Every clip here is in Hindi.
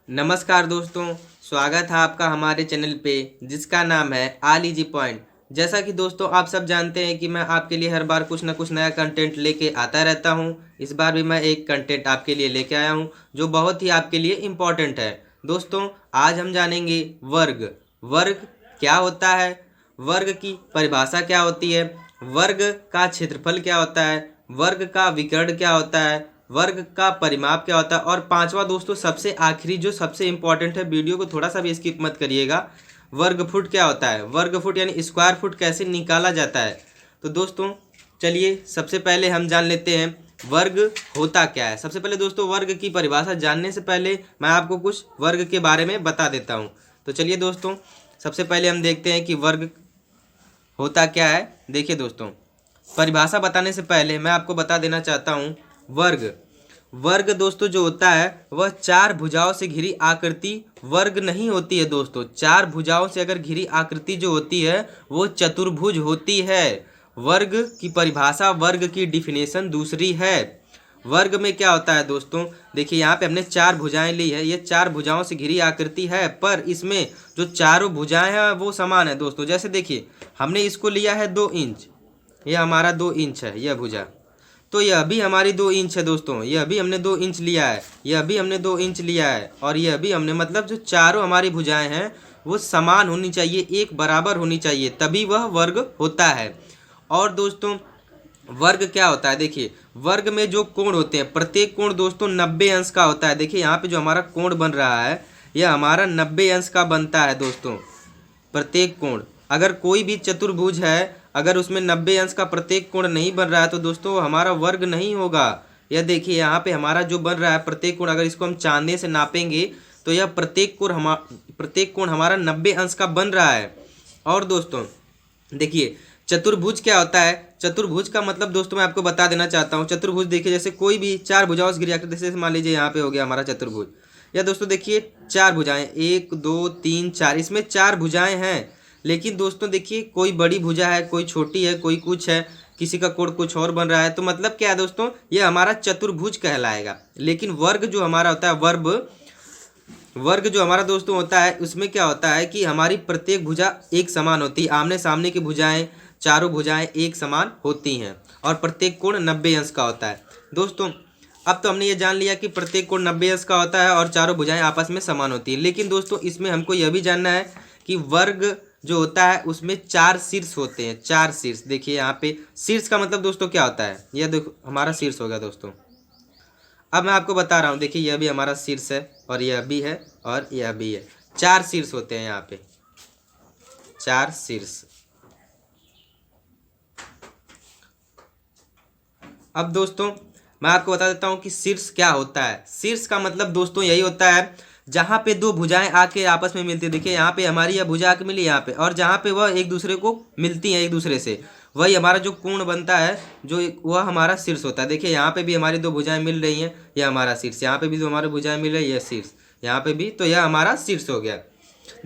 नमस्कार दोस्तों, स्वागत है आपका हमारे चैनल पे जिसका नाम है ऑल इजी पॉइंट। जैसा कि दोस्तों आप सब जानते हैं कि मैं आपके लिए हर बार कुछ ना कुछ नया कंटेंट लेके आता रहता हूं। इस बार भी मैं एक कंटेंट आपके लिए लेके आया हूं जो बहुत ही आपके लिए इम्पोर्टेंट है। दोस्तों आज हम जानेंगे वर्ग। वर्ग क्या होता है, वर्ग की परिभाषा क्या होती है, वर्ग का क्षेत्रफल क्या होता है, वर्ग का विकर्ण क्या होता है, वर्ग का परिमाप क्या होता है, और पांचवा दोस्तों सबसे आखिरी जो सबसे इंपॉर्टेंट है, वीडियो को थोड़ा सा भी स्किप मत करिएगा, वर्ग फुट क्या होता है, वर्ग फुट यानी स्क्वायर फुट कैसे निकाला जाता है। तो दोस्तों चलिए सबसे पहले हम जान लेते हैं वर्ग होता क्या है। सबसे पहले दोस्तों वर्ग की परिभाषा जानने से पहले मैं आपको कुछ वर्ग के बारे में बता देता हूँ। तो चलिए दोस्तों सबसे पहले हम देखते हैं कि वर्ग होता क्या है। देखिए दोस्तों, परिभाषा बताने से पहले मैं आपको बता देना चाहता हूँ वर्ग। वर्ग दोस्तों जो होता है वह चार भुजाओं से घिरी आकृति वर्ग नहीं होती है। दोस्तों चार भुजाओं से अगर घिरी आकृति जो होती है वो चतुर्भुज होती है। वर्ग की परिभाषा, वर्ग की डिफिनेशन दूसरी है। वर्ग में क्या होता है दोस्तों, देखिए यहाँ पे हमने चार भुजाएं ली है, ये चार भुजाओं से घिरी आकृति है, पर इसमें जो चारों भुजाएं हैं वो समान है। दोस्तों जैसे देखिए हमने इसको लिया है 2 इंच, ये हमारा 2 इंच है यह भुजा, तो यह भी हमारी 2 इंच है। दोस्तों यह भी हमने 2 इंच लिया है, यह भी हमने 2 इंच लिया है, और यह भी हमने, मतलब जो चारों हमारी भुजाएं हैं वो समान होनी चाहिए, एक बराबर होनी चाहिए, तभी वह वर्ग होता है। और दोस्तों वर्ग क्या होता है, देखिए वर्ग में जो कोण होते हैं प्रत्येक कोण दोस्तों 90 अंश का होता है। देखिए यहाँ पे जो हमारा कोण बन रहा है यह हमारा 90 अंश का बनता है। दोस्तों प्रत्येक कोण, अगर कोई भी चतुर्भुज है अगर उसमें 90 अंश का प्रत्येक कोण नहीं बन रहा है तो दोस्तों हमारा वर्ग नहीं होगा। यह देखिए यहाँ पे हमारा जो बन रहा है प्रत्येक कोण, अगर इसको हम चांदे से नापेंगे तो यह प्रत्येक कोण हमारा 90 अंश का बन रहा है। और दोस्तों देखिए चतुर्भुज क्या होता है, चतुर्भुज का मतलब दोस्तों मैं आपको बता देना चाहता हूँ। चतुर्भुज देखिए जैसे कोई भी चार भुजाओं से घिरी आकृति, जैसे मान लीजिए यहाँ पे हो गया हमारा चतुर्भुज, या दोस्तों देखिए चार भुजाएं, 1 2 3 4, इसमें चार भुजाएं हैं। लेकिन दोस्तों देखिए कोई बड़ी भुजा है, कोई छोटी है, कोई कुछ है, किसी का कोण कुछ और बन रहा है, तो मतलब क्या है दोस्तों, ये हमारा चतुर्भुज कहलाएगा। लेकिन वर्ग जो हमारा होता है, वर्ग जो हमारा दोस्तों होता है उसमें क्या होता है कि हमारी प्रत्येक भुजा एक समान होती है, आमने सामने की भुजाएं, चारों भुजाएं एक समान होती हैं, और प्रत्येक कोण 90 अंश का होता है। दोस्तों अब तो हमने ये जान लिया कि प्रत्येक कोण 90 अंश का होता है और चारों भुजाएं आपस में समान होती है। लेकिन दोस्तों इसमें हमको यह भी जानना है कि वर्ग जो होता है उसमें 4 शीर्ष होते हैं, 4 शीर्ष। देखिए यहाँ पे शीर्ष का मतलब दोस्तों क्या होता है, यह देखो हमारा शीर्ष हो गया। दोस्तों अब मैं आपको बता रहा हूँ, देखिए यह भी हमारा शीर्ष है और यह भी है और यह भी है, 4 शीर्ष होते हैं यहाँ पे, 4 शीर्ष। अब दोस्तों मैं आपको बता देता हूँ कि शीर्ष क्या होता है। शीर्ष का मतलब दोस्तों यही होता है जहाँ पे दो भुजाएं आके आपस में मिलती है। देखिए यहाँ पे हमारी यह भुजा आके मिली यहाँ पे, और जहाँ पे वह एक दूसरे को मिलती है एक दूसरे से, वही हमारा जो कोण बनता है जो वह हमारा शीर्ष होता है। देखिए यहाँ पे भी हमारी दो भुजाएं मिल रही हैं, यह हमारा शीर्ष, यहाँ पे भी जो हमारी भुजाएं मिल रही है यह शीर्ष, यहाँ पे भी, तो यह हमारा शीर्ष हो गया।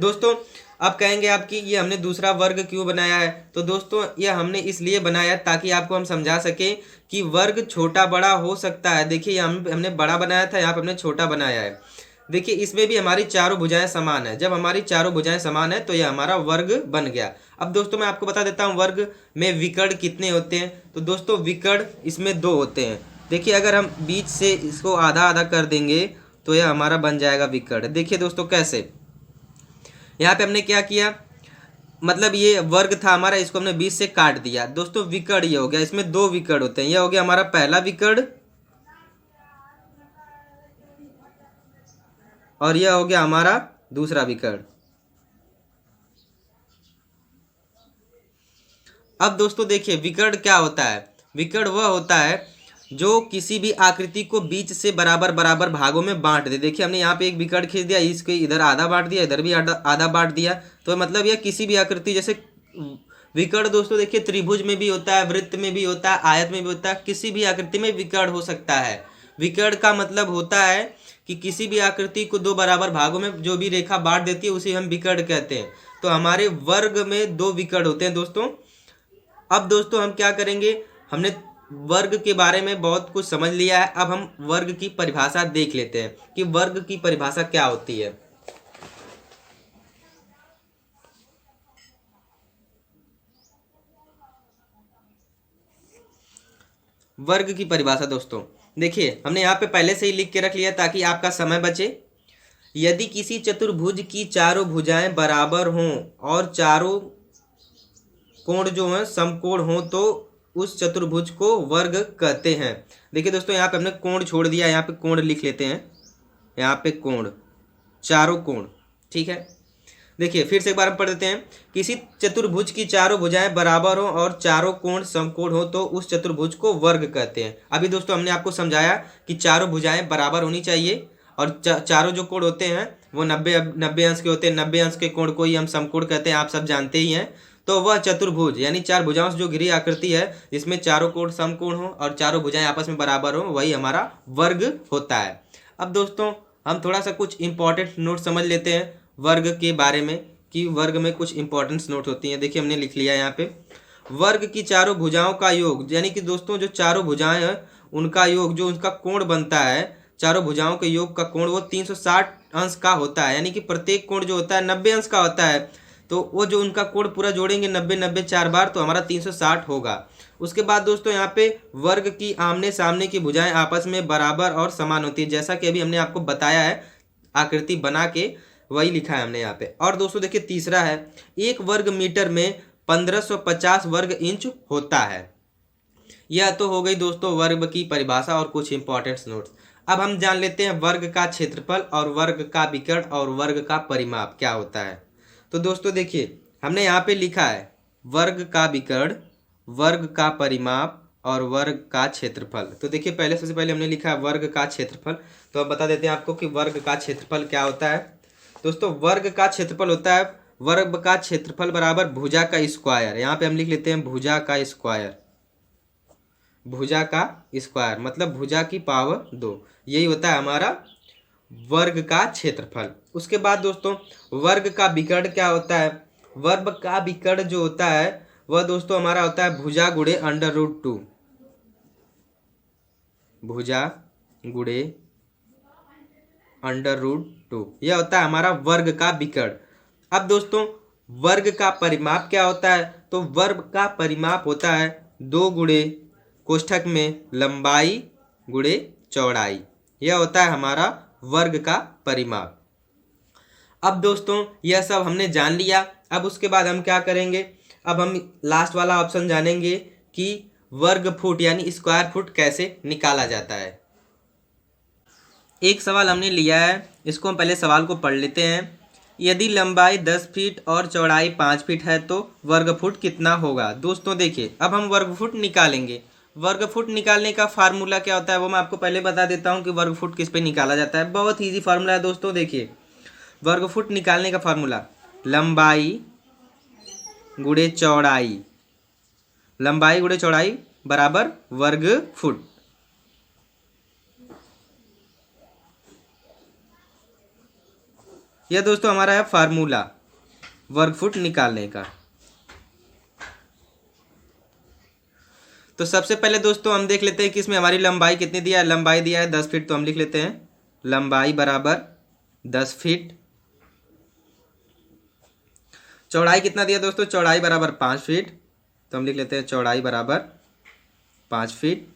दोस्तों अब कहेंगे आप कि ये हमने दूसरा वर्ग क्यों बनाया है, तो दोस्तों यह हमने इसलिए बनाया ताकि आपको हम समझा सकें कि वर्ग छोटा बड़ा हो सकता है। देखिए हमने बड़ा बनाया था, यहाँ पे हमने छोटा बनाया है। देखिए इसमें भी हमारी चारों भुजाएं समान है, जब हमारी चारों भुजाएं समान है तो यह हमारा वर्ग बन गया। अब दोस्तों मैं आपको बता देता हूँ वर्ग में विकर्ण कितने होते हैं। तो दोस्तों विकर्ण इसमें 2 होते हैं। देखिए अगर हम बीच से इसको आधा आधा कर देंगे तो यह हमारा बन जाएगा विकर्ण। देखिए दोस्तों कैसे, यहाँ पे हमने क्या किया, मतलब ये वर्ग था हमारा, इसको हमने 20 से काट दिया। दोस्तों विकर्ण ये हो गया, इसमें 2 विकर्ण होते हैं, यह हो गया हमारा पहला विकर्ण और यह हो गया हमारा दूसरा विकर्ण। अब दोस्तों देखिए विकर्ण क्या होता है, विकर्ण वह होता है जो किसी भी आकृति को बीच से बराबर बराबर भागों में बांट दे। देखिए हमने यहाँ पे एक विकर्ण खींच दिया, इसको इधर आधा बांट दिया, इधर भी आधा बांट दिया, तो मतलब यह किसी भी आकृति, जैसे विकर्ण दोस्तों देखिए त्रिभुज में भी होता है, वृत्त में भी होता है, आयत में भी होता है, किसी भी आकृति में विकर्ण हो सकता है। विकर्ण का मतलब होता है कि किसी भी आकृति को 2 बराबर भागों में जो भी रेखा बांट देती है उसे हम विकर्ण कहते हैं। तो हमारे वर्ग में 2 विकर्ण होते हैं दोस्तों। अब दोस्तों हम क्या करेंगे, हमने वर्ग के बारे में बहुत कुछ समझ लिया है। अब हम वर्ग की परिभाषा देख लेते हैं कि वर्ग की परिभाषा क्या होती है। वर्ग की परिभाषा दोस्तों देखिए, हमने यहाँ पे पहले से ही लिख के रख लिया ताकि आपका समय बचे। यदि किसी चतुर्भुज की चारों भुजाएं बराबर हों और चारों कोण जो है समकोण हों तो उस चतुर्भुज को वर्ग कहते हैं। देखिए दोस्तों, यहाँ पे हमने कोण छोड़ दिया, यहाँ पे कोण लिख लेते हैं। यहाँ पे कोण, चारों कोण, ठीक है। देखिए फिर से एक बार हम पढ़ देते हैं। किसी चतुर्भुज की चारों भुजाएं बराबर हो और चारों कोण समकोण हो तो उस चतुर्भुज को वर्ग कहते हैं। अभी दोस्तों हमने आपको समझाया कि चारों भुजाएं बराबर होनी चाहिए और चारों जो कोण होते हैं वो 90 अंश के होते हैं। 90 अंश के कोण को ही हम समकोण कहते हैं, आप सब जानते ही हैं। तो वह चतुर्भुज यानी चार भुजाओं से जो घिरी आकृति है जिसमें चारों कोण समकोण हो और चारों भुजाएं आपस में बराबर हो, वही हमारा वर्ग होता है। अब दोस्तों हम थोड़ा सा कुछ इंपॉर्टेंट नोट समझ लेते हैं वर्ग के बारे में कि वर्ग में कुछ इंपॉर्टेंस नोट होती हैं। देखिए हमने लिख लिया यहाँ पे, वर्ग की चारों भुजाओं का योग, यानी कि दोस्तों जो चारों भुजाएं हैं उनका योग, जो उनका कोण बनता है, चारों भुजाओं के योग का कोण वो 360 अंश का होता है। यानी कि प्रत्येक कोण जो होता है 90 अंश का होता है। तो वो जो उनका कोण पूरा जोड़ेंगे 90 4 बार तो हमारा 360 होगा। उसके बाद दोस्तों यहाँ पे वर्ग की आमने सामने की भुजाएं आपस में बराबर और समान होती है, जैसा कि अभी हमने आपको बताया है आकृति बना के, वही लिखा है हमने यहाँ पे। और दोस्तों देखिए तीसरा है, 1 वर्ग मीटर में 1550 वर्ग इंच होता है। यह तो हो गई दोस्तों वर्ग की परिभाषा और कुछ इंपॉर्टेंट नोट्स। अब हम जान लेते हैं वर्ग का क्षेत्रफल और वर्ग का विकर्ण और वर्ग का परिमाप क्या होता है। तो दोस्तों देखिए हमने यहाँ पे लिखा है वर्ग का विकर्ण, वर्ग का परिमाप और वर्ग का क्षेत्रफल। तो देखिए पहले सबसे पहले हमने लिखा है वर्ग का क्षेत्रफल। तो अब बता देते हैं आपको कि वर्ग का क्षेत्रफल क्या होता है। दोस्तों वर्ग का क्षेत्रफल होता है, वर्ग का क्षेत्रफल बराबर भुजा का स्क्वायर। यहाँ पे हम लिख लेते हैं भुजा का स्क्वायर। भुजा का स्क्वायर मतलब भुजा की पावर 2, यही होता है हमारा वर्ग का क्षेत्रफल। उसके बाद दोस्तों वर्ग का विकर्ण क्या होता है। वर्ग का विकर्ण जो होता है वह दोस्तों हमारा होता है भुजा गुणे √2। भुजा गुणे √2, यह होता है हमारा वर्ग का विकर्ण। अब दोस्तों वर्ग का परिमाप क्या होता है। तो वर्ग का परिमाप होता है 2 गुणे कोष्ठक में लंबाई गुणे चौड़ाई, यह होता है हमारा वर्ग का परिमाप। अब दोस्तों यह सब हमने जान लिया। अब उसके बाद हम क्या करेंगे, अब हम लास्ट वाला ऑप्शन जानेंगे कि वर्ग फुट यानी स्क्वायर फुट कैसे निकाला जाता है। एक सवाल हमने लिया है, इसको हम पहले सवाल को पढ़ लेते हैं। यदि लंबाई 10 फीट और चौड़ाई 5 फीट है तो वर्ग फुट कितना होगा। दोस्तों देखिए अब हम वर्ग फुट निकालेंगे। वर्ग फुट निकालने का फार्मूला क्या होता है वो मैं आपको पहले बता देता हूँ कि वर्ग फुट किस पे निकाला जाता है। बहुत ईजी फार्मूला है दोस्तों। देखिए वर्ग फुट निकालने का फार्मूला लंबाई गुणे चौड़ाई, लंबाई गुणे चौड़ाई बराबर वर्ग फुट। यह दोस्तों हमारा है फार्मूला वर्ग फुट निकालने का। तो सबसे पहले दोस्तों हम देख लेते हैं कि इसमें हमारी लंबाई कितनी दिया है। लंबाई दिया है 10 फीट, तो हम लिख लेते हैं लंबाई बराबर 10 फीट। चौड़ाई कितना दिया दोस्तों, चौड़ाई बराबर 5 फीट, तो हम लिख लेते हैं चौड़ाई बराबर 5 फीट।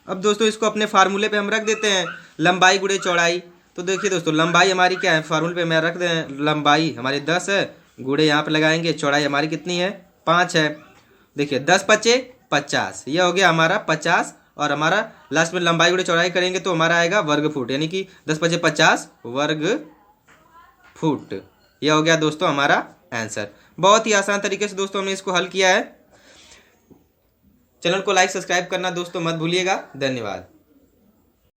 अब दोस्तों इसको अपने फार्मूले पे हम रख देते हैं लंबाई गुणे चौड़ाई। तो देखिए दोस्तों लंबाई हमारी क्या है, फार्मूले पे मैं रख दें, लंबाई हमारी 10 है, गुणे यहाँ पे लगाएंगे, चौड़ाई हमारी कितनी है 5 है। देखिए 10 पचे 50, यह हो गया हमारा 50 और हमारा लास्ट में लंबाई गुणे चौड़ाई करेंगे तो हमारा आएगा वर्ग फुट, यानी कि 10 पचे 50 वर्ग फुट। यह हो गया दोस्तों हमारा आंसर। बहुत ही आसान तरीके से दोस्तों हमने इसको हल किया है। चैनल को लाइक सब्सक्राइब करना दोस्तों मत भूलिएगा। धन्यवाद।